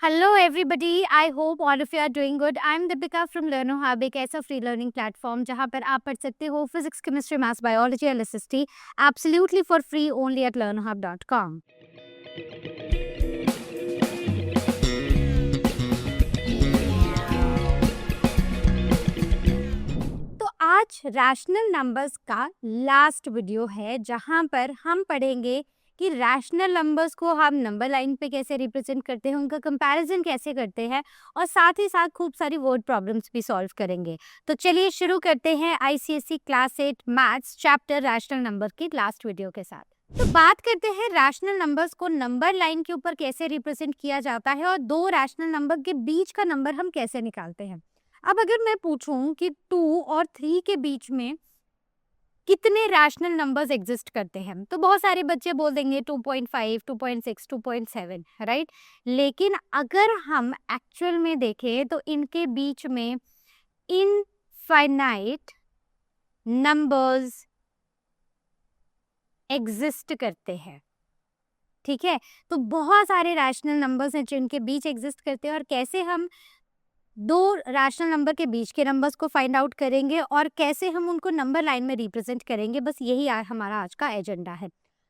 Hello everybody, I hope all of you are doing good. I'm Deepika from Learno Hub, एक ऐसा free learning platform जहां पर आप पढ़ सकते हो physics, chemistry, maths, biology, LSST absolutely for free only at learnohub.com. तो आज रैशनल नंबर्स का लास्ट वीडियो है जहां पर हम पढ़ेंगे कि रैशनल नंबर्स को हम नंबर लाइन पे कैसे रिप्रेजेंट करते हैं, उनका कंपैरिजन कैसे करते हैं और साथ ही साथ खूब सारी वर्ड प्रॉब्लम्स भी सॉल्व करेंगे। तो चलिए शुरू करते हैं ICSE class 8 maths chapter rational number की लास्ट वीडियो के साथ। तो बात करते हैं रैशनल नंबर्स को नंबर लाइन के ऊपर कैसे रिप्रेजेंट किया जाता है और दो रैशनल नंबर के बीच का नंबर हम कैसे निकालते हैं। अब अगर मैं पूछूं कि 2 और 3 के बीच में कितने रैशनल नंबर्स एग्जिस्ट करते हैं, तो बहुत सारे बच्चे बोल देंगे 2.5, 2.6, 2.7, राइट। लेकिन अगर हम एक्चुअल में देखें तो इनके बीच में इनफाइनाइट नंबर्स एग्जिस्ट करते हैं, ठीक है। तो बहुत सारे रैशनल नंबर्स हैं जो इनके बीच एग्जिस्ट करते हैं और कैसे हम दो रैशनल नंबर के बीच के नंबर्स को फाइंड आउट करेंगे और कैसे हम उनको नंबर लाइन में रिप्रेजेंट करेंगे, बस यही हमारा आज का एजेंडा है।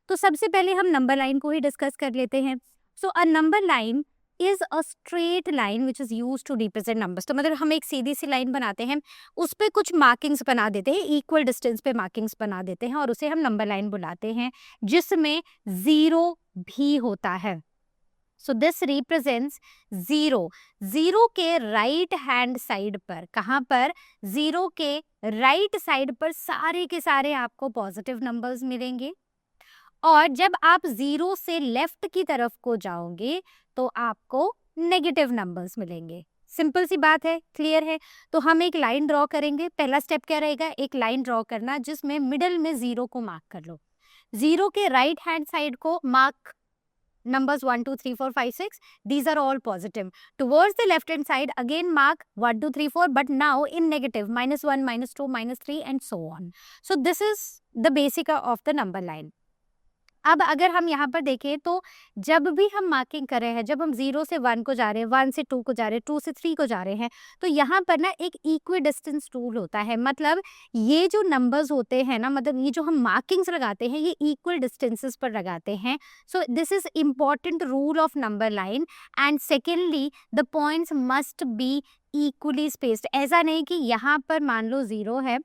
तो सबसे पहले हम नंबर लाइन को ही डिस्कस कर लेते हैं। So a number line is a straight line which is use to represent numbers. तो मतलब हम एक सीधी सी लाइन बनाते हैं, उस पर कुछ मार्किंग्स बना देते हैं, इक्वल डिस्टेंस पे मार्किंग्स बना देते हैं और उसे हम नंबर लाइन बुलाते हैं, जिसमें जीरो भी होता है। So this represents zero. Zero के राइट हैंड साइड पर, कहाँ पर? जीरो के राइट साइड पर सारे के सारे आपको पॉजिटिव नंबर्स मिलेंगे और जब आप जीरो से लेफ्ट की तरफ को जाओगे तो आपको नेगेटिव नंबर्स मिलेंगे। सिंपल सी बात है, क्लियर है। तो हम एक लाइन ड्रॉ करेंगे। पहला स्टेप क्या रहेगा? एक लाइन ड्रॉ करना जिसमें मिडल में जीरो को मार्क कर लो। जीरो के राइट हैंड साइड को mark numbers 1 2 3 4 5 6, these are all positive. Towards the left hand side again mark 1 2 3 4, but now in negative, -1 -2 -3 and so on. So this is the basic of the number line. अब अगर हम यहाँ पर देखें तो जब भी हम मार्किंग कर रहे हैं, जब हम 0 से 1 को जा रहे हैं, 1 से 2 को जा रहे हैं, 2 से 3 को जा रहे हैं, तो यहाँ पर ना एक इक्वी डिस्टेंस रूल होता है। मतलब ये जो नंबर्स होते हैं ना, मतलब ये जो हम मार्किंग्स लगाते हैं ये इक्वल डिस्टेंसेस पर लगाते हैं। सो this is important rule of number line. And secondly the points must be equally spaced. ऐसा नहीं कि यहाँ पर मान लो 0 है,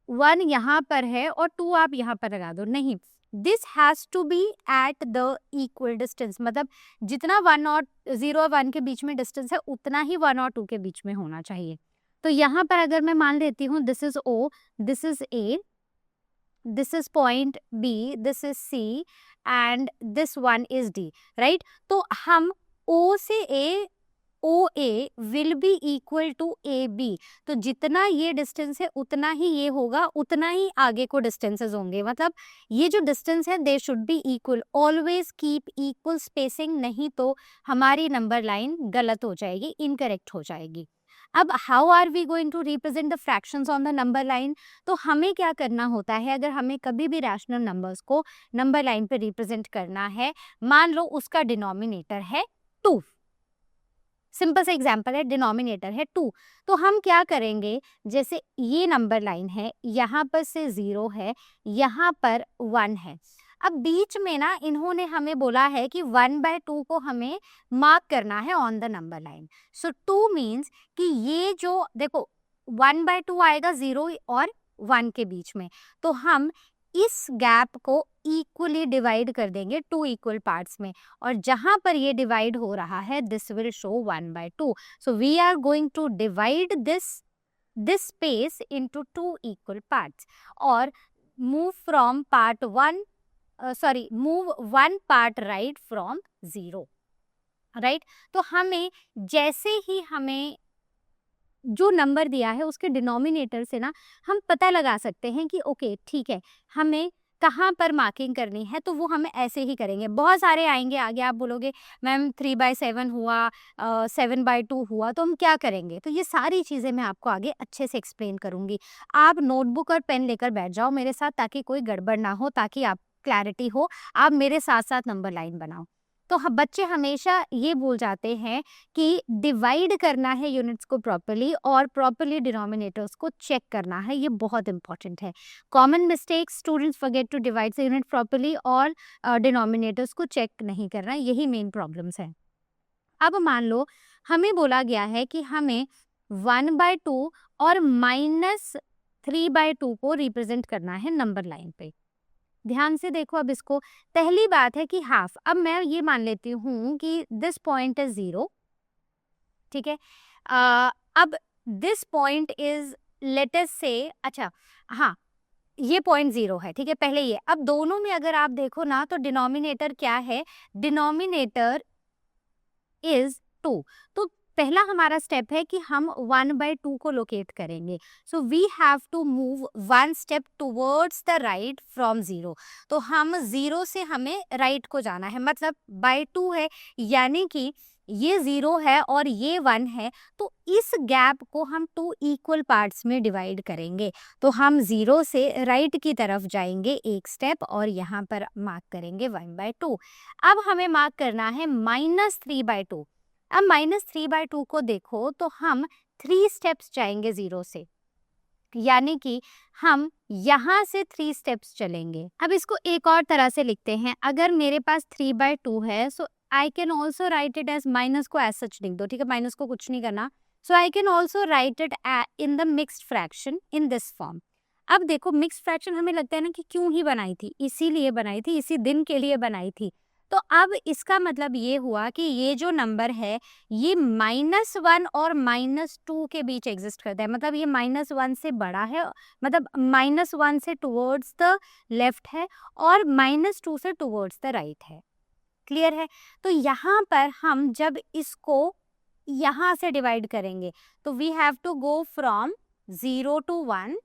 1 यहाँ पर है और 2 आप यहाँ पर लगा दो, नहीं। This has to be at the equal distance. मतलब जितना 1 और 0 और 1 के बीच में डिस्टेंस है उतना ही 1 और 2 के बीच में होना चाहिए। तो यहाँ पर अगर मैं मान लेती हूँ this is O, this is A, this is point B, this is C and this one is D, right. तो हम O से A, OA will be equal to AB। तो जितना ये डिस्टेंस है उतना ही ये होगा, उतना ही आगे को डिस्टेंसेस होंगे। मतलब ये जो डिस्टेंस है they should be equal. Always keep equal spacing, नहीं तो हमारी नंबर लाइन गलत हो जाएगी, इनकरेक्ट हो जाएगी। अब how are we going to represent the fractions on the number line? तो हमें क्या करना होता है, अगर हमें कभी भी रैशनल नंबर्स को नंबर लाइन पे रिप्रेजेंट करना है, मान लो उसका डिनोमिनेटर है 2, सिंपल सा एग्जाम्पल है, डिनोमिनेटर है 2, तो हम क्या करेंगे, जैसे ये नंबर लाइन है, यहाँ पर से 0 है, यहाँ पर 1 है। अब बीच में ना इन्होंने हमें बोला है कि 1/2 को हमें मार्क करना है on the number line. So 2 means कि ये जो देखो 1/2 आएगा 0 और 1 के बीच में, तो हम इस गैप को इक्वली डिवाइड कर देंगे 2 इक्वल पार्ट्स में, और जहां पर ये डिवाइड हो रहा है this will show 1/2। So we are going to divide this space into 2 equal parts और move from part 1, move 1 part right from 0, right. तो हमें जैसे ही हमें जो नंबर दिया है उसके डिनोमिनेटर से ना हम पता लगा सकते हैं कि ओके ठीक है, हमें कहाँ पर मार्किंग करनी है, तो वो हम ऐसे ही करेंगे। बहुत सारे आएंगे आगे, आप बोलोगे मैम 3/7 हुआ, 7/2 हुआ, तो हम क्या करेंगे? तो ये सारी चीज़ें मैं आपको आगे अच्छे से एक्सप्लेन करूँगी। आप नोटबुक और पेन लेकर बैठ जाओ मेरे साथ, ताकि कोई गड़बड़ ना हो, ताकि आप क्लैरिटी हो, आप मेरे साथ साथ नंबर लाइन बनाओ। तो बच्चे हमेशा ये भूल जाते हैं कि डिवाइड करना है यूनिट्स को प्रॉपर्ली और प्रॉपर्ली डिनोमिनेटर्स को चेक करना है, ये बहुत इंपॉर्टेंट है। Common mistakes, students forget to divide the unit properly और डिनोमिनेटर्स को चेक नहीं करना, यही मेन प्रॉब्लम्स है। अब मान लो हमें बोला गया है कि हमें 1/2 और -3/2 को रिप्रेजेंट करना है नंबर लाइन पे। ध्यान से देखो अब इसको। पहली बात है कि हाफ, अब मैं ये मान लेती हूँ कि दिस पॉइंट इज 0, ठीक है। अब this point is let us से, अच्छा हाँ, ये पॉइंट 0 है, ठीक है, पहले ये। अब दोनों में अगर आप देखो ना तो डिनोमिनेटर क्या है, डिनोमिनेटर इज 2। तो पहला हमारा स्टेप है कि हम 1/2 को लोकेट करेंगे। So we have to move 1 step towards the right from 0। तो हम 0 से हमें राइट को जाना है, मतलब बाय 2 है, यानी कि ये 0 है और ये 1 है, तो इस गैप को हम 2 इक्वल पार्ट्स में डिवाइड करेंगे। तो हम 0 से राइट की तरफ जाएंगे एक स्टेप और यहाँ पर मार्क करेंगे 1/2। अब हमें मार्क करना है -3/2। अब -3/2 को देखो तो हम 3 स्टेप्स जाएंगे 0 से, यानी कि हम यहाँ से 3 स्टेप्स चलेंगे। अब इसको एक और तरह से लिखते हैं, अगर मेरे पास 3/2 है, so I can also write it as, minus को एज सच लिख दो, ठीक है, माइनस को कुछ नहीं करना। So I can also write it in the mixed fraction in this form. अब देखो मिक्स्ड फ्रैक्शन हमें लगता है ना कि क्यों ही बनाई थी, इसीलिए बनाई थी, इसी दिन के लिए बनाई थी। तो अब इसका मतलब ये हुआ कि ये जो नंबर है ये -1 और -2 के बीच एग्जिस्ट करता है, मतलब ये -1 से बड़ा है, मतलब -1 से टुवर्ड्स द लेफ्ट है और -2 से टुवर्ड्स द राइट है। क्लियर है? तो यहाँ पर हम जब इसको यहाँ से डिवाइड करेंगे तो we have to go from 0 to 1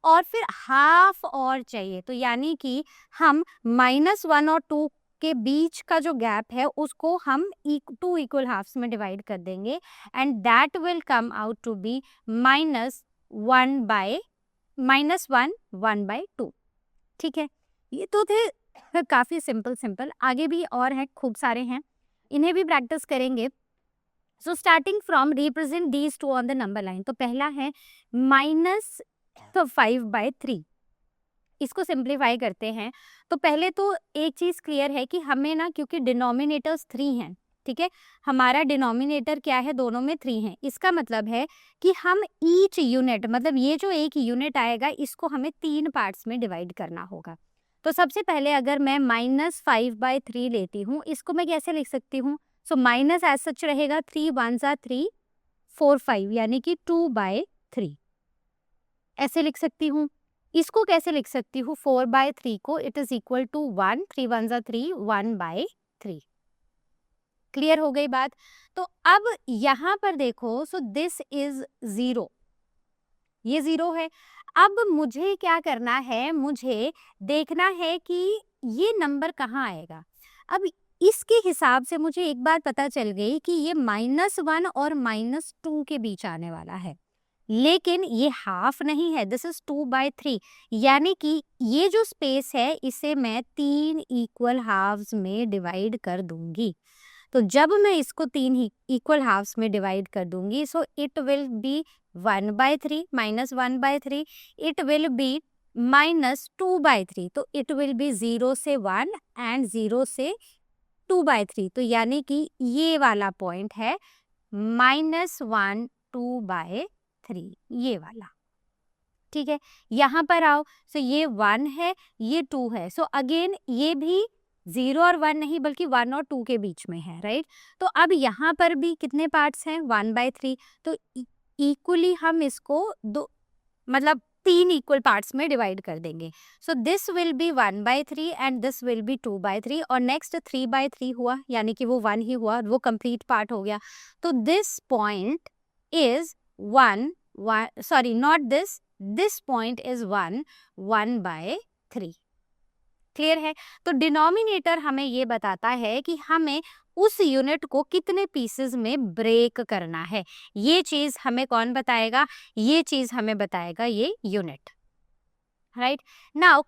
और फिर हाफ और चाहिए, तो यानी कि हम -1 और 2 के बीच का जो गैप है उसको हम 2 इक्वल हाफ्स में डिवाइड कर देंगे and that will come out to be -1/2। ठीक है, ये तो थे काफ़ी सिंपल। आगे भी और हैं, खूब सारे हैं, इन्हें भी प्रैक्टिस करेंगे। So starting from represent these two on the number line. तो पहला है -5/3। इसको सिंप्लीफाई करते हैं तो पहले तो एक चीज़ क्लियर है कि हमें ना, क्योंकि डिनोमिनेटर्स 3 हैं, ठीक है, हमारा डिनोमिनेटर क्या है, दोनों में 3 है, इसका मतलब है कि हम ईच यूनिट, मतलब ये जो एक यूनिट आएगा इसको हमें 3 पार्ट्स में डिवाइड करना होगा। तो सबसे पहले अगर मैं -5/3 लेती हूँ, इसको मैं कैसे लिख सकती हूँ? सो माइनस एज सच रहेगा, 3 1s are 3 4 5, यानी कि 2/3 ऐसे लिख सकती हूँ। इसको कैसे लिख सकती हूँ? 4/3 को it is equal to 1, 3 1s are 3 1/3। Clear हो गई बात? तो अब यहाँ पर देखो, सो दिस इज 0, ये 0 है। अब मुझे क्या करना है, मुझे देखना है कि ये नंबर कहाँ आएगा। अब इसके हिसाब से मुझे एक बात पता चल गई कि ये -1 और -2 के बीच आने वाला है, लेकिन ये हाफ नहीं है, दिस इज 2/3, यानी कि ये जो स्पेस है इसे मैं 3 इक्वल हाफ्स में डिवाइड कर दूंगी। तो जब मैं इसको 3 ही इक्वल हाफ्स में डिवाइड कर दूंगी, सो it will B 1/3 -1/3, it will B -2/3, तो इट विल बी 0 से 1 एंड 0 से 2/3, तो यानी कि ये वाला पॉइंट है -1 2/3, ये वाला। ठीक है, यहाँ पर आओ, सो ये 1 है, ये 2 है, सो अगेन ये भी 0 और 1 नहीं बल्कि 1 और 2 के बीच में है, राइट। तो अब यहाँ पर भी कितने पार्ट्स हैं? 1/3, तो इक्वली हम इसको दो, मतलब 3 इक्वल पार्ट्स में डिवाइड कर देंगे। So this will be 1/3 and this will be 2/3 और नेक्स्ट 3/3 हुआ, यानी कि वो 1 ही हुआ, वो कंप्लीट पार्ट हो गया। तो this point is 1, sorry not this, this point is 1/3। Clear है? तो डिनोमिनेटर हमें ये बताता है कि हमें उस यूनिट को कितने पीसेस में ब्रेक करना है। ये चीज हमें कौन बताएगा? ये चीज हमें बताएगा ये unit, right. Now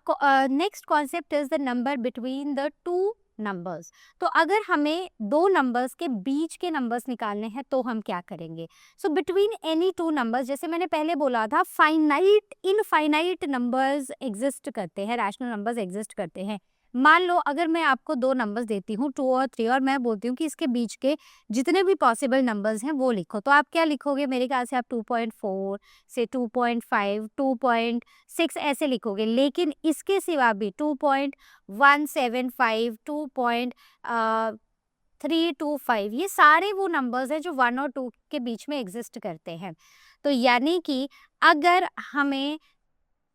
next concept is the number between the two numbers. तो अगर हमें दो नंबर्स के बीच के नंबर्स निकालने हैं तो हम क्या करेंगे? So between any two numbers, जैसे मैंने पहले बोला था, फाइनाइट इनफाइनाइट नंबर्स एग्जिस्ट करते हैं, रैशनल नंबर्स एग्जिस्ट करते हैं। मान लो अगर मैं आपको दो नंबर्स देती हूँ 2 और 3, और मैं बोलती हूँ कि इसके बीच के जितने भी पॉसिबल नंबर्स हैं वो लिखो, तो आप क्या लिखोगे? मेरे ख्याल से आप 2.4 से 2.5, 2.6 ऐसे लिखोगे। लेकिन इसके सिवा भी 2.175, 2.325, ये सारे वो नंबर्स हैं जो 1 और 2 के बीच में एग्जिस्ट करते हैं। तो यानी कि अगर हमें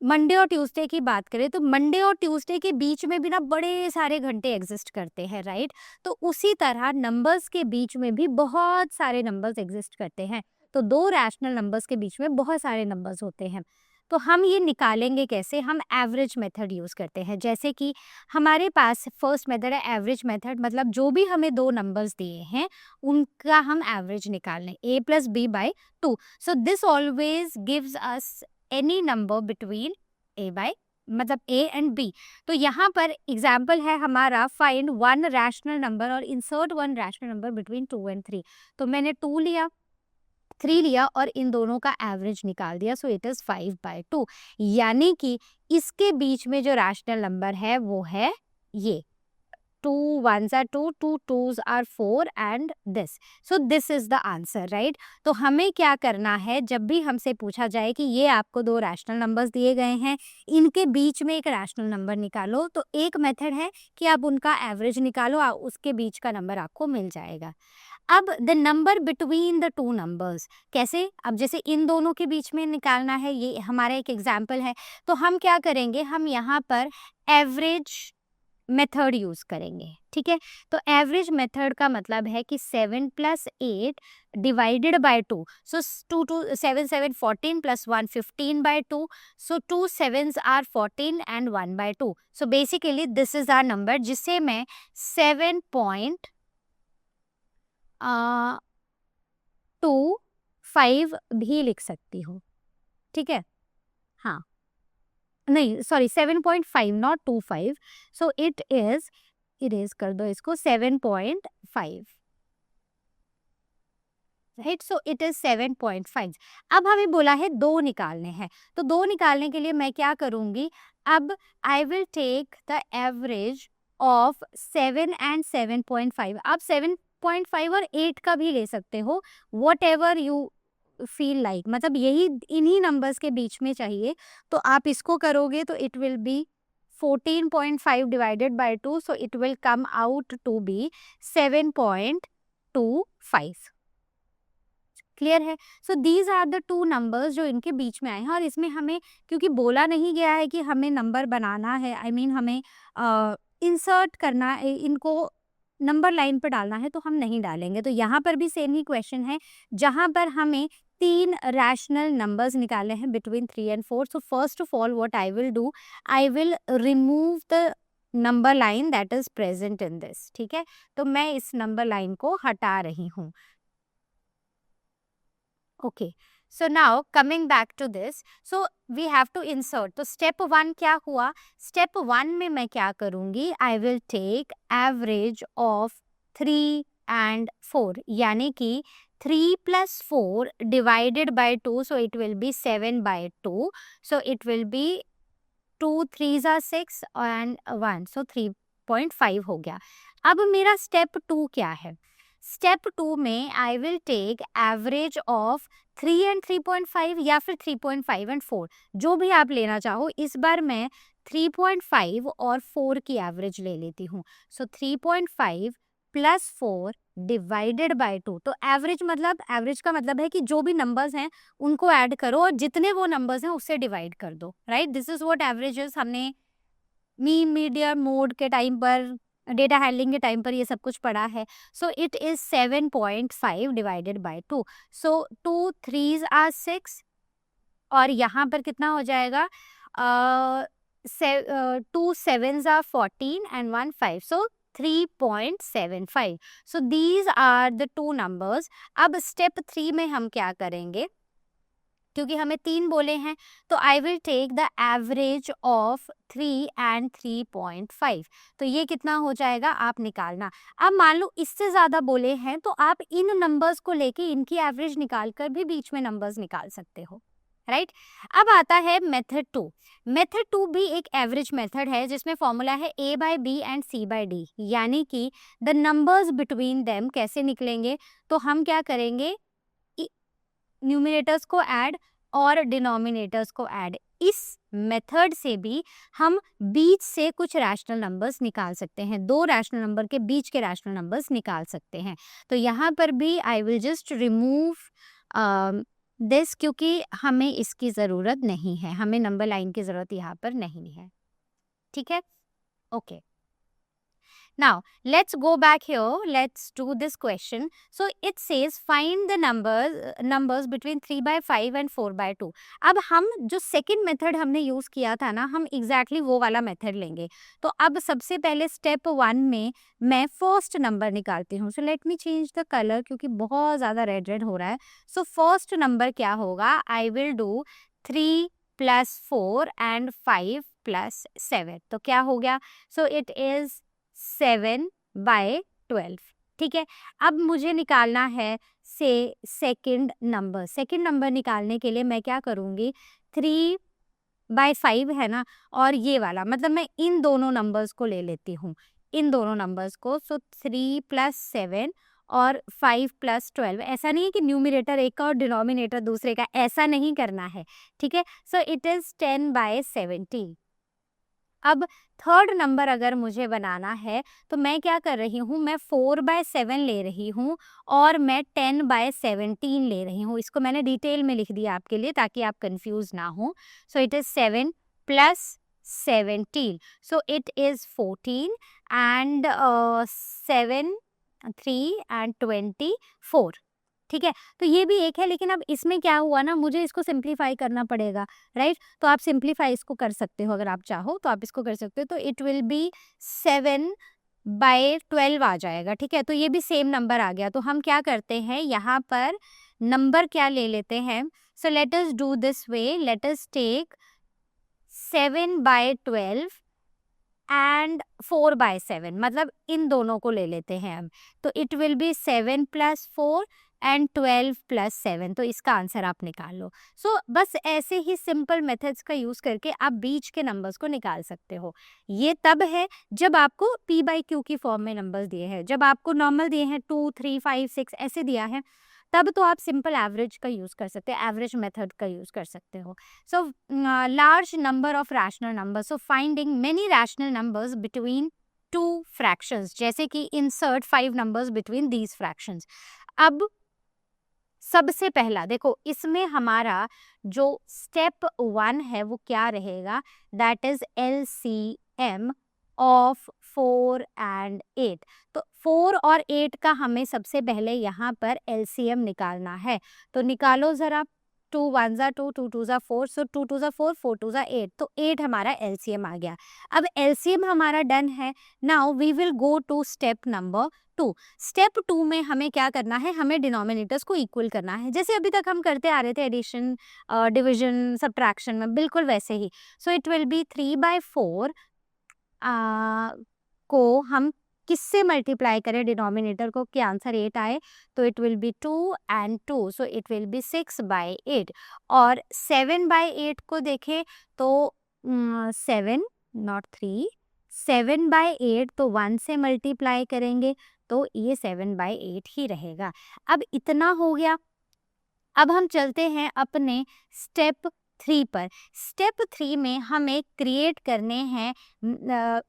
मंडे और ट्यूसडे की बात करें तो मंडे और ट्यूसडे के बीच में भी ना बड़े सारे घंटे एग्जिस्ट करते हैं, राइट? तो उसी तरह नंबर्स के बीच में भी बहुत सारे नंबर्स एग्जिस्ट करते हैं। तो दो रैशनल नंबर्स के बीच में बहुत सारे नंबर्स होते हैं। तो हम ये निकालेंगे कैसे? हम एवरेज मेथड यूज़ करते हैं। जैसे कि हमारे पास फर्स्ट मेथड है एवरेज मेथड, मतलब जो भी हमें दो नंबर्स दिए हैं उनका हम एवरेज निकाल लें, a + b/2। So this always gives us any number between मतलब a एंड b। तो यहाँ पर एग्जाम्पल है हमारा, फाइंड वन रैशनल नंबर और insert one rational number between 2 and 3। तो मैंने 2 लिया, 3 लिया और इन दोनों का एवरेज निकाल दिया। सो इट इज 5/2। यानी कि इसके बीच में जो रैशनल नंबर है वो है ये, 2 1s are 2, 2 2s are 4 and this. So this is the answer, right? तो हमें क्या करना है, जब भी हमसे पूछा जाए कि ये आपको दो रैशनल नंबर्स दिए गए हैं, इनके बीच में एक रैशनल नंबर निकालो, तो एक मेथड है कि आप उनका एवरेज निकालो, उसके बीच का नंबर आपको मिल जाएगा। अब the number between the two numbers कैसे? अब जैसे इन दोनों के बीच में निकालना है, ये हमारा एक एग्जाम्पल है। तो हम क्या करेंगे, हम यहाँ पर एवरेज मेथड यूज़ करेंगे, ठीक है? तो एवरेज मेथड का मतलब है कि 7 + 8 divided by 2। So 7 7 14 + 1 15/2। So 2 7s are 14 and 1/2। So basically this is our number, जिसे मैं 7.25 भी लिख सकती हूँ, ठीक है? हाँ, नहीं sorry, 7.5 not 25। So it is, erase कर दो इसको, 7.5, राइट? So it is 7.5। अब हमें बोला है दो निकालने हैं, तो दो निकालने के लिए मैं क्या करूंगी? अब I will take the average of 7 and 7.5। आप 7.5 और 8 का भी ले सकते हो, what ever you feel like, मतलब यही इन्हीं नंबर्स के बीच में चाहिए। तो आप इसको करोगे तो it will be 14.5 divided by 2। So it will come out to be 7.25। Clear है? So these are the two numbers जो इनके बीच में आए हैं। और इसमें हमें क्योंकि बोला नहीं गया है कि हमें नंबर बनाना है, आई मीन हमें इंसर्ट करना है, इनको नंबर लाइन पर डालना है, तो हम नहीं डालेंगे। तो यहाँ पर भी सेम ही क्वेश्चन है, जहाँ पर हमें तीन रैशनल नंबर्स निकाले हैं between 3 and 4। So first of all what I will do, I will remove the number line that is present in this, ठीक है? तो मैं इस नंबर लाइन को हटा रही हूँ। Okay, so now coming back to this, so we have to insert. तो स्टेप 1 क्या हुआ? स्टेप 1 में मैं क्या करूंगी, I will take average of 3 and 4, यानी कि 3 + 4 divided by 2। So it will be 7/2। So it will be 2 3s are 6 and 1, सो 3.5 हो गया। अब मेरा स्टेप 2 क्या है? स्टेप 2 में I will take average of 3 and 3.5, या फिर 3.5 and 4, जो भी आप लेना चाहो। इस बार मैं 3.5 और 4 की एवरेज ले लेती हूँ। सो 3.5 + 4 डिवाइडेड बाय 2। तो एवरेज मतलब, एवरेज का मतलब है कि जो भी नंबर्स हैं उनको ऐड करो और जितने वो नंबर्स हैं उससे डिवाइड कर दो, right? This is what average is. हमने मीन, मीडियन, मोड के टाइम पर, डेटा हैंडलिंग के टाइम पर ये सब कुछ पढ़ा है। सो it is 7.5 divided by 2। So 2 3s are 6 और यहाँ पर कितना हो जाएगा? 2 7s are 14 and 1 5। So 3.75। So these are the two numbers. अब स्टेप 3 में हम क्या करेंगे? क्योंकि हमें 3 बोले हैं, तो I will take the average of 3 and 3.5। तो ये कितना हो जाएगा आप निकालना। अब मान लो इससे ज़्यादा बोले हैं तो आप इन नंबर्स को लेके इनकी एवरेज निकाल कर भी बीच में नंबर्स निकाल सकते हो, राइट। अब आता है मेथड 2। मेथड 2 भी एक एवरेज मेथड है जिसमें फॉर्मूला है a by B and c by D, यानी कि द नंबर्स बिटवीन देम कैसे निकलेंगे। तो हम क्या करेंगे, न्यूमिनेटर्स को ऐड और डिनोमिनेटर्स को ऐड। इस मेथड से भी हम बीच से कुछ रैशनल नंबर्स निकाल सकते हैं, दो रैशनल नंबर के बीच के रैशनल नंबर्स निकाल सकते हैं। तो यहाँ पर भी I will just remove this, क्योंकि हमें इसकी ज़रूरत नहीं है, हमें नंबर लाइन की ज़रूरत यहाँ पर नहीं है, ठीक है, okay. Now, let's go back here. Let's do this question. So, it says find the numbers between 3 by 5 and 4 by 2. अब हम जो सेकंड मेथड हमने यूज़ किया था ना, हम एग्जैक्टली वो वाला मेथड लेंगे। तो अब सबसे पहले स्टेप 1 में मैं फर्स्ट नंबर निकालती हूँ। So let me change the colour, क्योंकि बहुत ज़्यादा रेड हो रहा है। सो फर्स्ट नंबर क्या होगा, आई विल डू 3 + 4 एंड 5 + 7। तो क्या हो गया, सो इट इज़ 7/12, ठीक है। अब मुझे निकालना है से सेकंड नंबर निकालने के लिए मैं क्या करूँगी, 3/5 है ना, और ये वाला मतलब मैं इन दोनों नंबर्स को ले लेती हूँ, इन दोनों नंबर्स को। सो 3 + 7 और 5 + 12। ऐसा नहीं है कि न्यूमिनेटर एक का और डिनोमिनेटर दूसरे का, ऐसा नहीं करना है, ठीक है। So it is 10/17। अब थर्ड नंबर अगर मुझे बनाना है तो मैं क्या कर रही हूँ, मैं 4/7 ले रही हूँ और मैं 10/17 ले रही हूँ। इसको मैंने डिटेल में लिख दिया आपके लिए ताकि आप कंफ्यूज ना हो। So it is 7 + 17, so it is 14 and 7 3 and 24, ठीक है। तो ये भी एक है, लेकिन अब इसमें क्या हुआ ना, मुझे इसको सिंप्लीफाई करना पड़ेगा, राइट। तो आप सिंप्लीफाई इसको कर सकते हो, अगर आप चाहो तो आप इसको कर सकते हो। तो इट विल बी 7/12 आ जाएगा, ठीक है। तो ये भी सेम नंबर आ गया। तो हम क्या करते हैं, यहाँ पर नंबर क्या ले लेते हैं। So let us do this way, let us take 7/12 and 4/7, मतलब इन दोनों को ले लेते हैं हम। तो इट विल बी 7 + 4 एंड 12 + 7। तो इसका आंसर आप निकाल लो। सो बस ऐसे ही सिंपल मेथड्स का यूज़ करके आप बीच के नंबर्स को निकाल सकते हो। ये तब है जब आपको p/q की फॉर्म में नंबर्स दिए हैं। जब आपको नॉर्मल दिए हैं 2 3 5 6 ऐसे दिया है, तब तो आप सिंपल एवरेज का यूज़ कर सकते हैं, एवरेज मेथड का यूज़ कर सकते हो। So, large number of rational numbers. So, finding many rational numbers between two fractions. जैसे कि insert 5 numbers between these fractions. अब सबसे पहला देखो, इसमें हमारा जो स्टेप 1 है वो क्या रहेगा, that is LCM of 4 and 8। तो 4 और 8 का हमें सबसे पहले यहाँ पर LCM निकालना है। तो निकालो ज़रा, 2 1 ज़ा 2, 2 2 ज़ा 4, सो 2 2 ज़ा 4, 4 2 ज़ा 8, तो 8 हमारा LCM आ गया। अब LCM हमारा डन है। Now we will go to step number 2। स्टेप 2 में हमें क्या करना है, हमें डिनोमिनेटर्स को इक्वल करना है, जैसे अभी तक हम करते आ रहे थे एडिशन, डिवीजन, सब्ट्रैक्शन में, बिल्कुल वैसे ही। सो इट विल बी 3/4 को हम किससे मल्टीप्लाई करें डिनोमिनेटर को कि आंसर 8 आए, तो it will be 2 and 2, so it will B 6/8। और 7/8 को देखें तो 7 नॉट 3, 7/8 तो 1 से मल्टीप्लाई करेंगे तो ये 7/8 ही रहेगा। अब इतना हो गया। अब हम चलते हैं अपने स्टेप 3 पर। स्टेप 3 में हमें क्रिएट करने हैं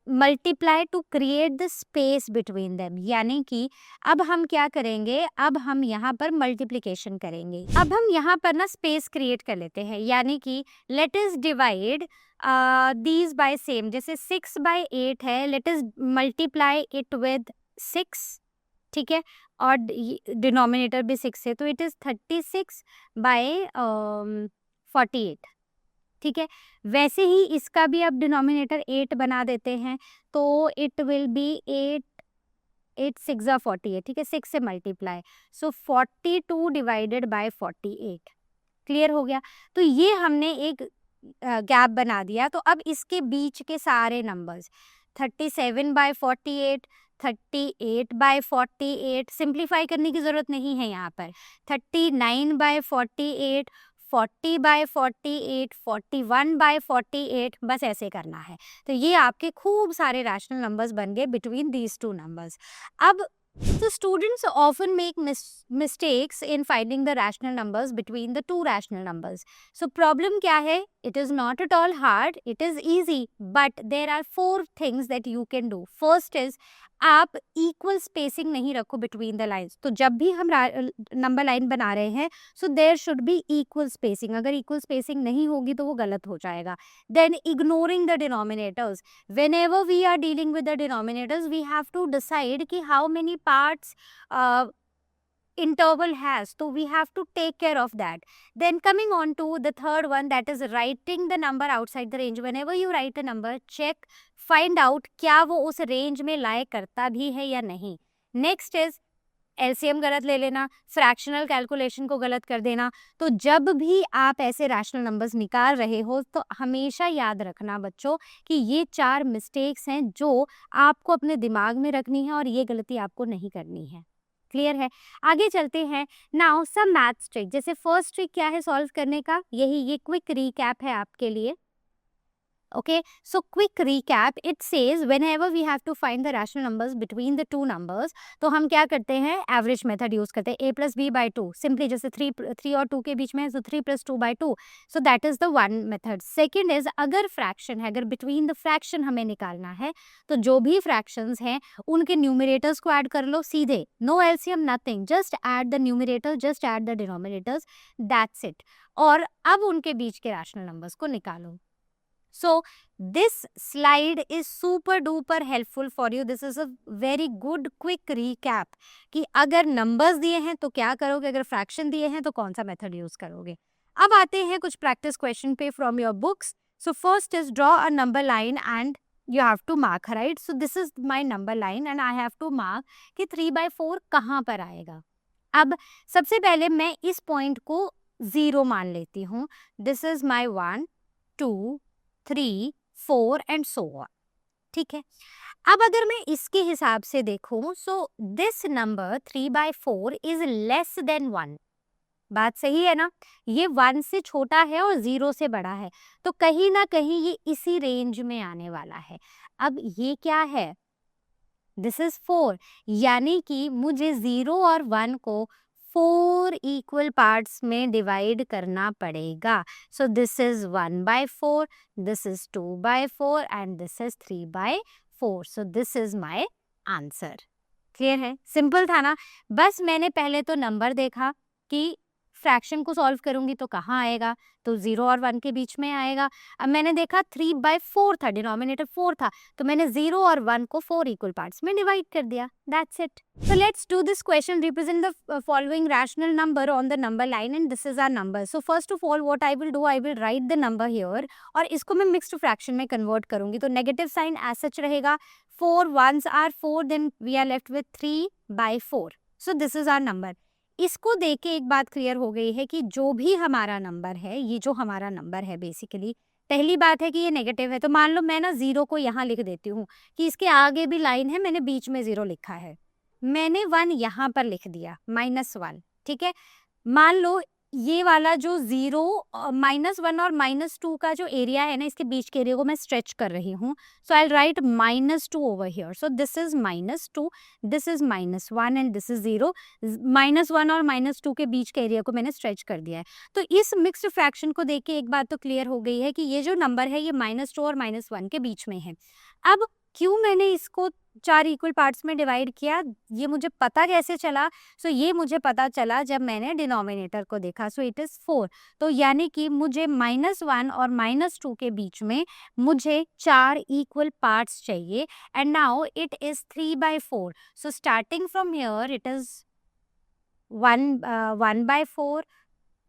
multiply two create the space between them, यानी कि अब हम क्या करेंगे, अब हम यहाँ पर मल्टीप्लिकेशन करेंगे। अब हम यहाँ पर ना स्पेस क्रिएट कर लेते हैं, यानी कि let us divide these by same. जैसे 6/8 है, let us multiply it with 6, ठीक है, और डिनोमिनेटर भी 6 है, तो इट इज़ 36/48, ठीक है। वैसे ही इसका भी अब डिनोमिनेटर 8 बना देते हैं, तो इट विल बी 8 8 6 48, ठीक है, 6 से multiply, so 42 divided by 48, clear हो गया। तो ये हमने एक गैप बना दिया। तो अब इसके बीच के सारे नंबर्स 37/48, 38/48, सिंप्लीफाई करने की ज़रूरत नहीं है यहाँ पर। 39/48, 40/48, 41/48, बस ऐसे करना है। तो ये आपके खूब सारे रैशनल नंबर्स बन गए बिटवीन दीज टू नंबर्स। अब so students often make mistakes in finding the rational numbers between the two rational numbers. So problem क्या है? It is not at all hard. It is easy. But there are 4 things that you can do. First is आप equal spacing नहीं रखो between the lines. तो जब भी हम number line बना रहे हैं, so there should be equal spacing. अगर equal spacing नहीं होगी तो वो गलत हो जाएगा. Then ignoring the denominators. Whenever we are dealing with the denominators, we have to decide कि how many parts interval has, so we have to take care of that. Then coming on to the third one, that is writing the number outside the range. Whenever you write a number, check, find out क्या वो उस range में lie करता भी है या नहीं. Next is LCM गलत ले लेना, फ्रैक्शनल कैलकुलेशन को गलत कर देना। तो जब भी आप ऐसे रैशनल नंबर्स निकाल रहे हो तो हमेशा याद रखना बच्चों कि ये 4 मिस्टेक्स हैं जो आपको अपने दिमाग में रखनी है और ये गलती आपको नहीं करनी है। क्लियर है? आगे चलते हैं। Now some maths trick. जैसे फर्स्ट ट्रिक क्या है सॉल्व करने का? यही ये क्विक रिकैप है आपके लिए। Okay, so quick recap, it says whenever we have to find the rational numbers between the two numbers, तो हम क्या करते हैं? एवरेज मेथड यूज करते हैं, a plus b by 2, simply जैसे 3 और 2 के बीच में है, so 3 plus 2 by 2, so that is the one method. Second is अगर फ्रैक्शन है, अगर बिटवीन द फ्रैक्शन हमें निकालना है, तो जो भी फ्रैक्शंस हैं उनके न्यूमरेटर्स को ऐड कर लो सीधे, no LCM nothing, just add the numerator, just add the denominators, that's it. और अब उनके बीच के रैशनल नंबर्स को निकालो। So this slide is super duper helpful for you. This is a very good quick recap कि अगर numbers दिए हैं तो क्या करोगे, अगर fraction दिए हैं तो कौन सा method use करोगे। अब आते हैं कुछ practice question पे from your books. So first is draw a number line and you have to mark, right? So this is my number line and I have to mark कि 3/4 कहाँ पर आएगा। अब सबसे पहले मैं इस point को 0 मान लेती हूँ। This is my 1, 2, 3, 4 and so on. ठीक है, अब अगर मैं इसके हिसाब से देखूं, so this number 3/4 is less than 1। बात सही है ना? ये 1 से छोटा है और 0 से बड़ा है, तो कहीं ना कहीं ये इसी रेंज में आने वाला है। अब ये क्या है? दिस इज 4, यानी कि मुझे 0 और 1 को 4 इक्वल पार्ट्स में डिवाइड करना पड़ेगा। सो this is 1/4, this is 2/4 and this is 3/4। So this is my answer. Clear है? सिंपल था ना? बस मैंने पहले तो नंबर देखा कि फ्रैक्शन को सॉल्व करूंगी तो कहाँ आएगा, तो 0 और 1 के बीच में आएगा। अब मैंने देखा 3/4 था, डिनोमिनेटर 4 था, तो मैंने 0 और 1 को 4 इक्वल पार्ट्स में डिवाइड कर दिया। That's it. So let's do this question. Represent the following rational number on the number line and this is our number. So first of all what I will do, I will write the number here और इसको मैं mixed fraction में convert करूंगी। तो negative sign as such रहेगा, 4 ones are 4, then we are left with 3/4. So this is our number. इसको देख के एक बात क्लियर हो गई है कि जो भी हमारा नंबर है, ये जो हमारा नंबर है बेसिकली, पहली बात है कि ये नेगेटिव है। तो मान लो मैं ना 0 को यहाँ लिख देती हूँ कि इसके आगे भी लाइन है, मैंने बीच में 0 लिखा है, मैंने 1 यहाँ पर लिख दिया, -1। ठीक है, मान लो ये वाला जो 0, -1 और -2 का जो एरिया है ना, इसके बीच के एरिया को मैं स्ट्रेच कर रही हूँ। So I write -2 over here. So this is -2, this is -1 and this is 0। -1 और -2 के बीच के एरिया को मैंने स्ट्रेच कर दिया है। तो इस मिक्स्ड फ्रैक्शन को देख के एक बात तो क्लियर हो गई है कि ये जो नंबर है ये -2 और -1 के बीच में है। अब क्यों मैंने इसको 4 इक्वल पार्ट्स में डिवाइड किया, ये मुझे पता कैसे चला? सो ये मुझे पता चला जब मैंने डिनोमिनेटर को देखा। So it is 4। तो यानी कि मुझे -1 और -2 के बीच में मुझे 4 इक्वल पार्ट्स चाहिए and now it is 3/4। So starting from here it is 1/4,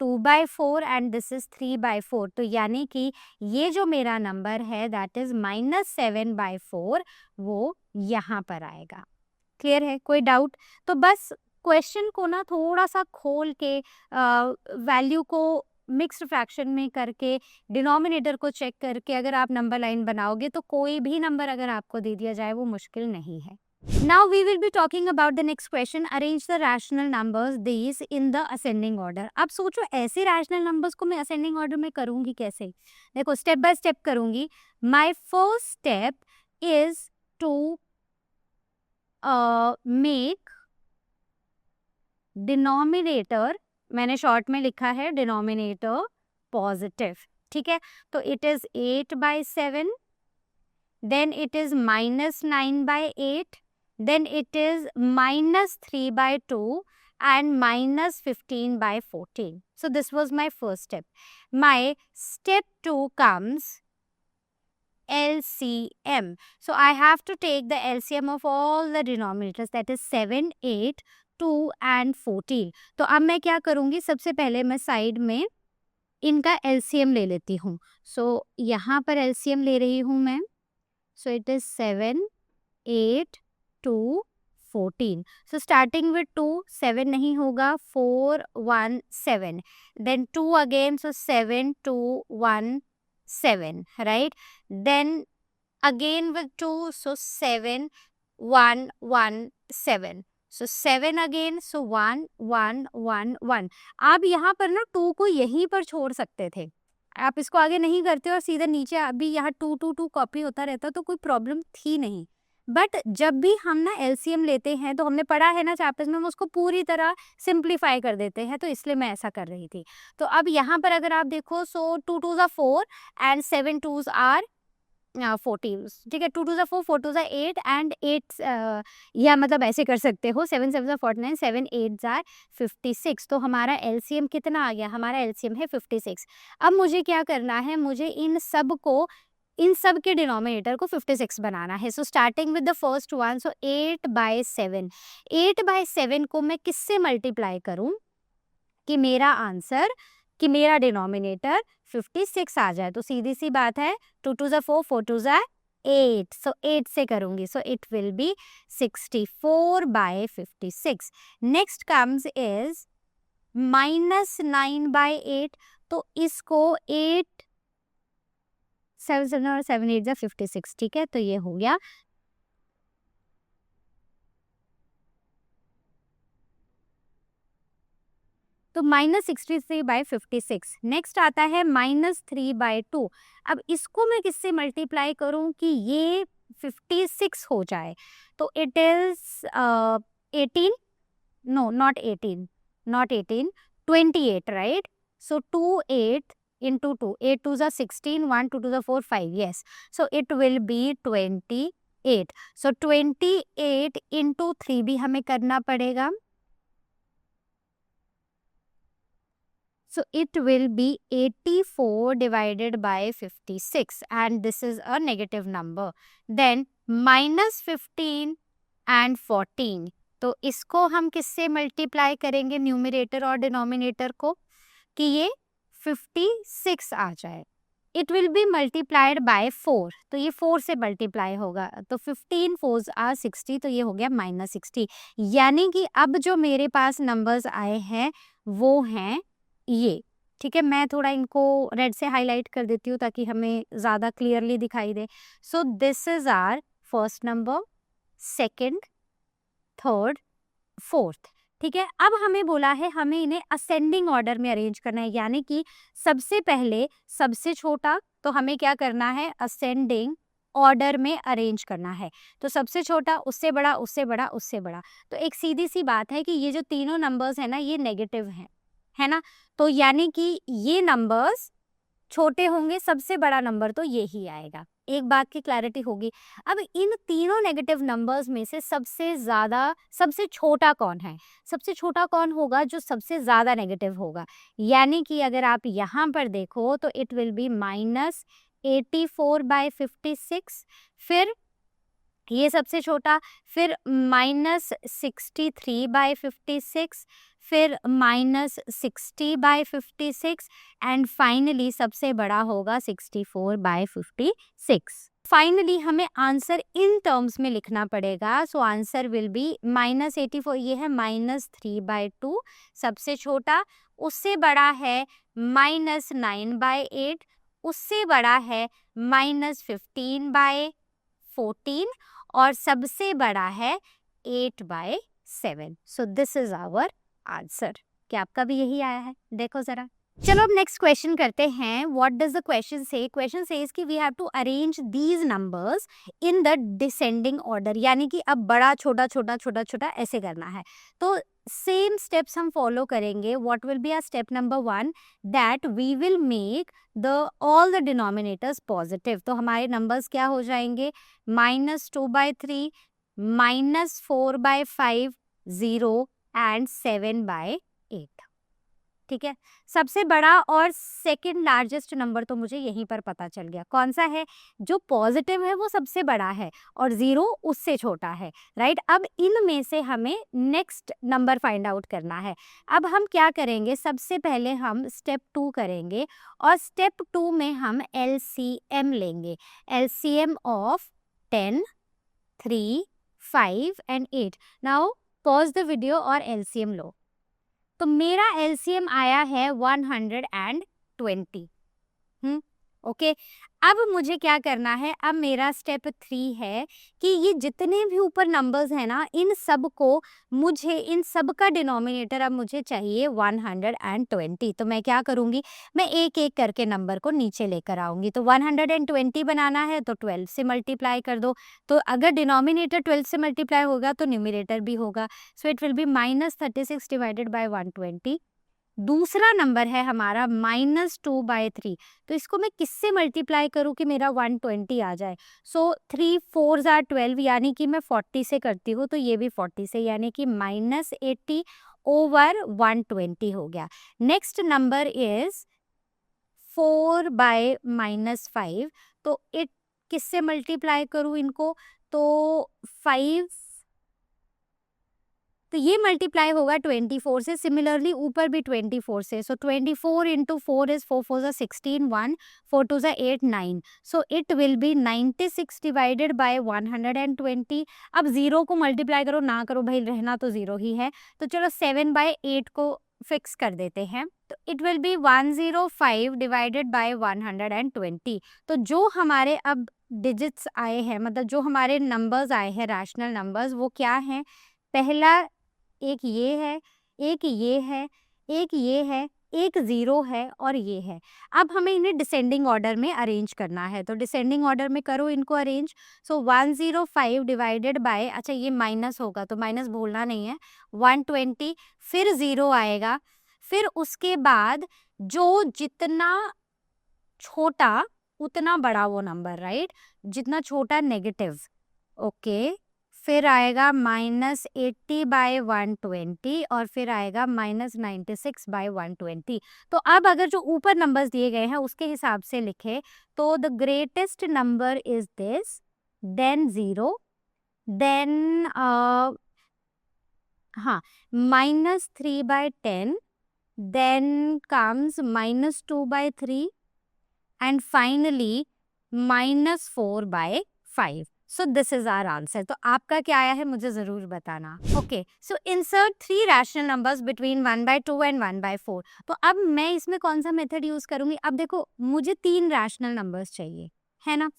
2/4 and this is 3/4। तो यानी कि ये जो मेरा नंबर है दैट इज -7/4, वो यहाँ पर आएगा। क्लियर है? कोई डाउट? तो बस क्वेश्चन को ना थोड़ा सा खोल के वैल्यू को मिक्स्ड फ्रैक्शन में करके डिनोमिनेटर को चेक करके अगर आप नंबर लाइन बनाओगे तो कोई भी नंबर अगर आपको दे दिया जाए वो मुश्किल नहीं है. Now we will be talking about the next question. Arrange the rational numbers these in the ascending order. अब सोचो ऐसे rational numbers को मैं ascending order में करूँगी कैसे? देखो step by step करूँगी. My first step is to make denominator, मैंने शॉर्ट में लिखा है denominator positive. ठीक है, तो it is 8/7, then it is -9/8, then it is -3/2 and -15/14. So this was my first step. My step 2 comes LCM. So I have to take the LCM of all the denominators, that is 7, 8, 2 and 14. तो अब मैं क्या करूँगी, सबसे पहले मैं side में इनका LCM ले लेती हूँ. So यहाँ पर LCM ले रही हूँ मैं. So it is 7, 8, 2, 14. So starting with 2, 7 नहीं होगा, 4, 1, 7. Then 2 again, so 7, 2, 1, 7, right? Then again with 2, so 7, 1, 1, 7. So 7 again, so 1, 1, 1, 1. आप यहाँ पर ना 2 को यहीं पर छोड़ सकते थे. आप इसको आगे नहीं करते और सीधे नीचे अभी यहाँ 2, 2, 2 कॉपी होता रहता तो कोई प्रॉब्लम थी नहीं. बट जब भी हम ना LCM लेते हैं तो हमने पढ़ा है ना चैप्टर्स में, हम उसको पूरी तरह सिंप्लीफाई कर देते हैं, तो इसलिए मैं ऐसा कर रही थी. तो अब यहाँ पर अगर आप देखो, सो 2 2s are 4 and 7 2s are 14. ठीक है, 2 2s are 4, 4 2s are 8 and 8 या मतलब ऐसे कर सकते हो, 7 7s are 49, 7 8s are 56. तो हमारा LCM कितना आ गया, हमारा LCM है 56. अब मुझे क्या करना है, मुझे इन सब के डिनोमिनेटर को 56 बनाना है. So starting with the first one, so 8/7. 8/7 को मैं किससे मल्टीप्लाई करूं कि मेरा आंसर, कि मेरा डिनोमिनेटर 56 आ जाए. तो सीधी सी बात है, 2 2s are 4, 4 2s are 8. सो 8 से करूंगी, सो it will B 64/56. Next comes is -9/8. तो इसको 8 7 7 और 7 8 जा 56. ठीक है, तो ये हो गया. तो -63/56. नेक्स्ट आता है -3/2. अब इसको मैं किससे मल्टीप्लाई करूं कि ये 56 हो जाए. तो it is 18, no not 18, 28, right? So 2 8 into 2, 8 2s are 16, 1 2 2s are 4, 5, yes. So it will be 28. So 28 into 3 भी हमें करना पड़ेगा. So it will be 84 divided by 56 and this is a negative number. Then -15 and 14. तो इसको हम किससे multiply करेंगे, numerator और डिनोमिनेटर को, कि ये 56 आ जाए. It will B multiplied by 4. तो ये 4 से मल्टीप्लाई होगा. तो 15 4s are 60. तो ये हो गया -60. यानी कि अब जो मेरे पास नंबर्स आए हैं वो हैं ये. ठीक है, मैं थोड़ा इनको रेड से हाईलाइट कर देती हूँ ताकि हमें ज़्यादा क्लियरली दिखाई दे. So this is our first number, second, third, fourth. ठीक है, अब हमें बोला है हमें इन्हें असेंडिंग ऑर्डर में अरेंज करना है, यानी कि सबसे पहले सबसे छोटा, तो हमें क्या करना है, असेंडिंग ऑर्डर में अरेंज करना है. तो सबसे छोटा, उससे बड़ा, उससे बड़ा, उससे बड़ा. तो एक सीधी सी बात है कि ये जो तीनों नंबर्स हैं ना, ये नेगेटिव हैं, है ना? तो यानी कि ये नंबर्स छोटे होंगे, सबसे बड़ा नंबर तो ये ही आएगा. एक बात की क्लैरिटी होगी. अब इन तीनों नेगेटिव नंबर्स में से सबसे छोटा कौन है? सबसे छोटा कौन होगा? जो सबसे ज़्यादा नेगेटिव होगा. यानी कि अगर आप यहाँ पर देखो तो इट विल बी -84/56. फिर ये सबसे छोटा, फिर -63/56, फिर -60/56 एंड फाइनली सबसे बड़ा होगा 64/56. फाइनली हमें आंसर इन टर्म्स में लिखना पड़ेगा. So answer will be -84. ये है -3/2 सबसे छोटा, उससे बड़ा है -9/8, उससे बड़ा है -15/14 और सबसे बड़ा है 8/7. So this is our answer. क्या आपका भी यही आया है? देखो जरा. चलो अब नेक्स्ट क्वेश्चन करते हैं. What does the question say? Question says कि we have to arrange these numbers in the descending order, यानी कि अब बड़ा छोटा छोटा छोटा छोटा ऐसे करना है. तो सेम स्टेप्स हम फॉलो करेंगे. What will be our step number 1, that we will make the all the denominators positive. तो हमारे नंबर्स क्या हो जाएंगे? -2/3, -4/5, 0 एंड 7/8. ठीक है. सबसे बड़ा और सेकंड लार्जेस्ट नंबर तो मुझे यहीं पर पता चल गया. कौन सा है? जो पॉजिटिव है वो सबसे बड़ा है और 0 उससे छोटा है. राइट. अब इनमें से हमें नेक्स्ट नंबर फाइंड आउट करना है. अब हम क्या करेंगे? सबसे पहले हम स्टेप 2 करेंगे और स्टेप 2 में हम LCM लेंगे. LCM of 10, 3, 5 and 8. Now pause the video और LCM लो. तो मेरा LCM आया है 120. ओके. अब मुझे क्या करना है? अब मेरा स्टेप 3 है कि ये जितने भी ऊपर नंबर्स हैं ना, इन सब को मुझे, इन सब का डिनोमिनेटर अब मुझे चाहिए 120. तो मैं क्या करूँगी? मैं एक एक करके नंबर को नीचे लेकर आऊँगी. तो 120 बनाना है तो 12 से मल्टीप्लाई कर दो. तो अगर डिनोमिनेटर 12 से मल्टीप्लाई होगा तो न्यूमरेटर भी होगा. सो it will B -36 divided by 120. दूसरा नंबर है हमारा -2/3. तो इसको मैं किससे मल्टीप्लाई करूँ कि मेरा 120 आ जाए? सो 3 4s are 12, यानी कि मैं 40 से करती हूँ तो ये भी 40 से, यानी कि -80 ओवर 120 हो गया. Next number is 4/-5. तो इट किससे मल्टीप्लाई करूँ इनको? तो 5, तो ये मल्टीप्लाई होगा 24 से. सिमिलरली ऊपर भी 24 से. सो 24 into 4 is 4 4 16, 1 4 2 8 9. So it will B 96 divided by 120. अब 0 को मल्टीप्लाई करो ना करो भाई, रहना तो 0 ही है. तो चलो 7/8 को फिक्स कर देते हैं. तो it will B 105 divided by 120. तो जो हमारे अब डिजिट्स आए हैं, मतलब जो हमारे नंबर्स आए हैं रैशनल नंबर्स, वो क्या हैं? पहला एक ये है, एक ये है, एक ये है, एक 0 है और ये है. अब हमें इन्हें डिसेंडिंग ऑर्डर में अरेंज करना है. तो डिसेंडिंग ऑर्डर में करो इनको अरेंज. सो 105 डिवाइडेड बाय, अच्छा ये माइनस होगा तो माइनस भूलना नहीं है, 120, फिर 0 आएगा, फिर उसके बाद जो जितना छोटा उतना बड़ा वो नंबर. राइट. जितना छोटा नेगेटिव. ओके. फिर आएगा -80/120 और फिर आएगा -96/120. तो अब अगर जो ऊपर नंबर्स दिए गए हैं उसके हिसाब से लिखे तो the greatest number is this, then 0, then हाँ -3/10, then comes -2/3 and finally -4/5. So this is our answer. तो आपका क्या आया है मुझे जरूर बताना. Okay. So insert 3 rational numbers between 1/2 and 1/4. तो अब मैं इसमें कौन सा मेथड यूज करूंगी? अब देखो मुझे 3 रैशनल नंबर्स चाहिए, है ना.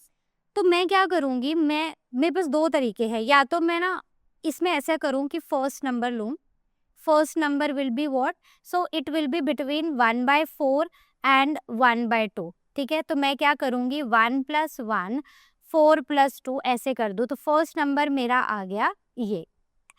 तो मैं क्या करूंगी? मेरे पास 2 तरीके हैं. या तो मैं ना इसमें ऐसा करूं कि फर्स्ट नंबर लूं. First number will be what? So it will be between 1/4 and 1/2. ठीक है. तो मैं क्या करूंगी? 1 + 1, 4 + 2 ऐसे कर दूँ. तो फर्स्ट नंबर मेरा आ गया ये,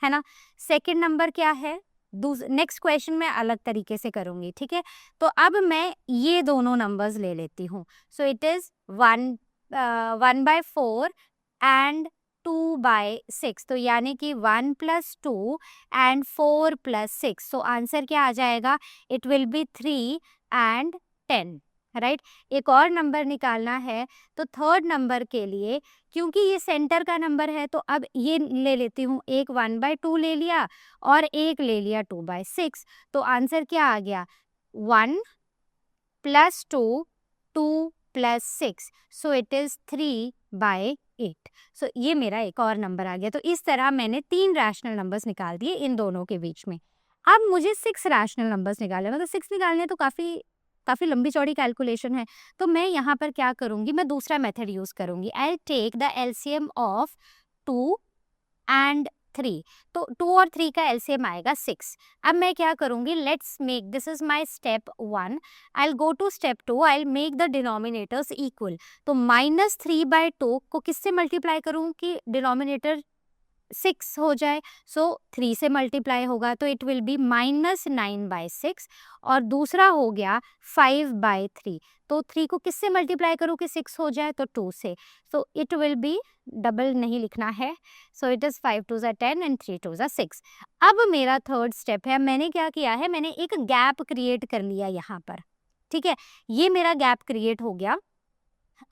है ना. सेकंड नंबर क्या है? नेक्स्ट क्वेश्चन मैं अलग तरीके से करूंगी. ठीक है. तो अब मैं ये दोनों नंबर्स ले लेती हूँ. सो इट इज 1/4 एंड 2/6. तो यानी कि 1 + 2 एंड 4 + 6. सो आंसर क्या आ जाएगा? It will B 3 and 10. Right. एक और नंबर निकालना है. तो थर्ड नंबर के लिए, क्योंकि ये सेंटर का नंबर है, तो अब ये ले लेती हूँ. एक 1/2 ले लिया और एक ले लिया 2/6. तो आंसर क्या आ गया? 1 + 2, 2 + 6. So it is 3 by 8। सो ये मेरा एक और नंबर आ गया। तो इस तरह मैंने 3 रैशनल नंबर्स निकाल दिए इन दोनों के बीच में। अब मुझे 6 रैशनल नंबर्स निकालने, मतलब 6 निकालने तो काफ़ी लंबी चौड़ी कैलकुलेशन है। तो मैं यहाँ पर क्या करूँगी, मैं दूसरा मेथड यूज़ करूँगी। I will take the LCM of 2 and 3। तो 2 और 3 का एलसीएम आएगा 6। अब मैं क्या करूँगी, let's make, this is my step 1। I will go to step 2, I will make the denominators equal. तो -3/2 को किससे मल्टीप्लाई करूँ कि डिनोमिनेटर 6 हो जाए। सो 3 से मल्टीप्लाई होगा तो इट विल बी -9/6। और दूसरा हो गया 5/3। तो 3 को किससे मल्टीप्लाई करूँ कि 6 हो जाए, तो 2 से। सो इट विल बी, डबल नहीं लिखना है, सो इट इज़ 5 2 10 एंड 3 2 6। अब मेरा थर्ड स्टेप है, मैंने क्या किया है, मैंने एक गैप क्रिएट कर लिया यहाँ पर। ठीक है, ये मेरा गैप क्रिएट हो गया।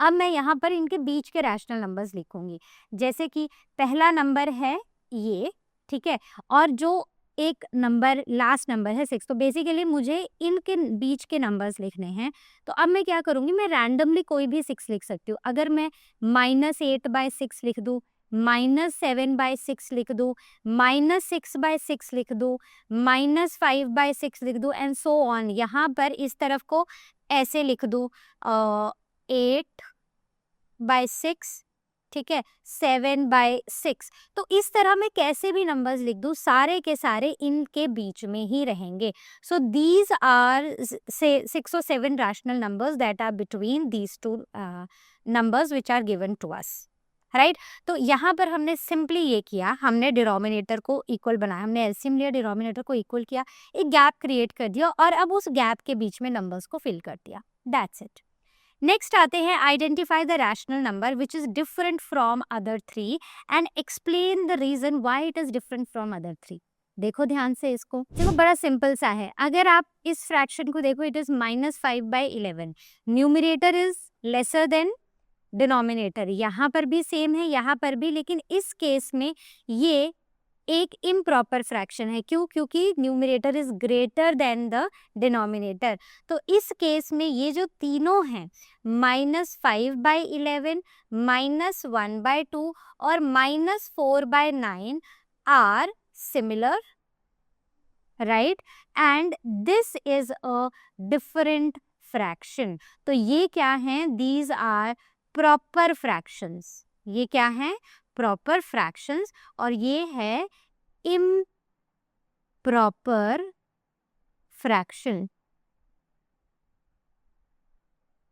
अब मैं यहाँ पर इनके बीच के रैशनल नंबर्स लिखूंगी। जैसे कि पहला नंबर है ये, ठीक है, और जो एक नंबर लास्ट नंबर है 6। तो बेसिकली मुझे इनके बीच के नंबर्स लिखने हैं। तो अब मैं क्या करूँगी, मैं रैंडमली कोई भी 6 लिख सकती हूँ। अगर मैं -8/6 लिख दूँ, -7/6 लिख दूँ, -6/6 लिख दूँ, -5/6 लिख दूँ एंड सो ऑन। यहाँ पर इस तरफ को ऐसे लिख दूँ 8/6, ठीक है, 7/6। तो इस तरह मैं कैसे भी नंबर्स लिख दूँ, सारे के सारे इनके बीच में ही रहेंगे। So these are 6 or 7 rational numbers that are between these two numbers which are given to us, right. तो यहाँ पर हमने सिंपली ये किया, हमने डिनोमिनेटर को इक्वल बनाया, हमने एलसीएम लिया, डिनोमिनेटर को इक्वल किया, एक गैप क्रिएट कर दिया और अब उस गैप के बीच में नंबर्स को फिल कर दिया। That's it. नेक्स्ट आते हैं, identify the rational number which is different from other 3 and explain the reason why it is different from other 3। देखो ध्यान से इसको, देखो बड़ा सिंपल सा है। अगर आप इस फ्रैक्शन को देखो, it is -5/11, numerator is lesser than denominator. यहाँ पर भी सेम है, यहाँ पर भी, लेकिन इस केस में ये एक इम्प्रॉपर फ्रैक्शन है। क्यों? क्योंकि numerator is greater than the denominator. तो इस केस में ये जो तीनों हैं, -5/11, -1/2 और -4/9 are similar, right, and this is a different fraction. तो ये क्या है, दीज आर प्रॉपर फ्रैक्शंस। ये क्या है, प्रॉपर फ्रैक्शंस, और ये है इम्प्रॉपर फ्रैक्शन।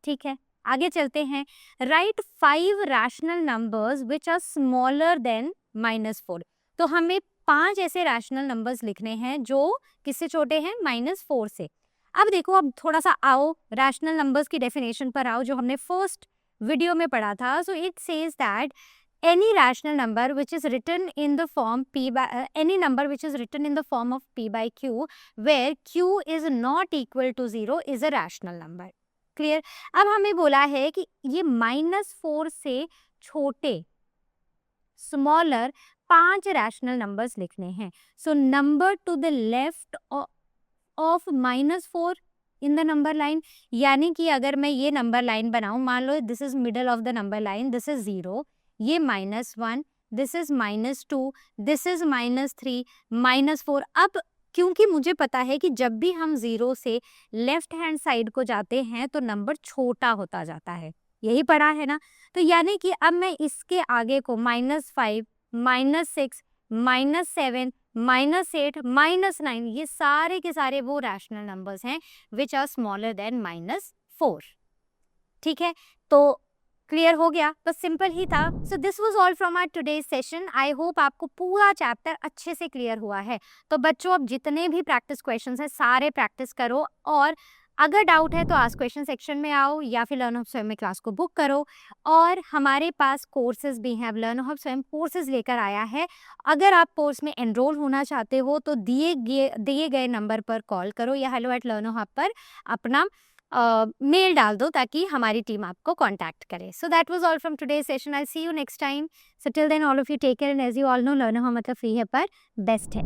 ठीक है, आगे चलते हैं। Right 5 rational numbers which are smaller than -4। तो हमें 5 ऐसे रैशनल नंबर्स लिखने हैं जो किससे छोटे हैं, -4 से। अब देखो, अब थोड़ा सा आओ रैशनल नंबर्स की डेफिनेशन पर आओ, जो हमने फर्स्ट वीडियो में पढ़ा था। So it says that any rational number which is written in the form any number which is written in the form of p by q, where q is not equal to 0 is a rational number. Clear. अब हमें बोला है कि ये -4 से छोटे, smaller 5 rational numbers लिखने हैं। So number to the left of -4 in the number line, यानी कि अगर मैं ये नंबर लाइन बनाऊं, मान लो this is middle of the number line, this is 0, ये -1, दिस इज -2, दिस इज -3, -4। अब क्योंकि मुझे पता है कि जब भी हम 0 से लेफ्ट हैंड साइड को जाते हैं तो नंबर छोटा होता जाता है, यही पढ़ा है ना। तो यानी कि अब मैं इसके आगे को -5, -6, -7, -8, -9, ये सारे के सारे वो रैशनल नंबर्स हैं विच आर स्मॉलर देन -4। ठीक है, तो क्लियर हो गया, बस सिंपल ही था। So this was all from our today's session. I hope आपको पूरा चैप्टर अच्छे से क्लियर हुआ है। तो बच्चों, अब जितने भी प्रैक्टिस क्वेश्चंस हैं सारे प्रैक्टिस करो, और अगर डाउट है तो आस्क क्वेश्चन सेक्शन में आओ या फिर लर्न हब स्वयं में क्लास को बुक करो। और हमारे पास कोर्सेज भी हैं, अब लर्न हब स्वयं कोर्सेज लेकर आया है। अगर आप कोर्स में एनरोल होना चाहते हो तो दिए गए नंबर पर कॉल करो या hello@learnohub पर अपना मेल डाल दो ताकि हमारी टीम आपको कांटेक्ट करे। So that was all from today session. I see you next time. So till then all of you take care, and as you all know, Learn Hub मतलब free है पर best है।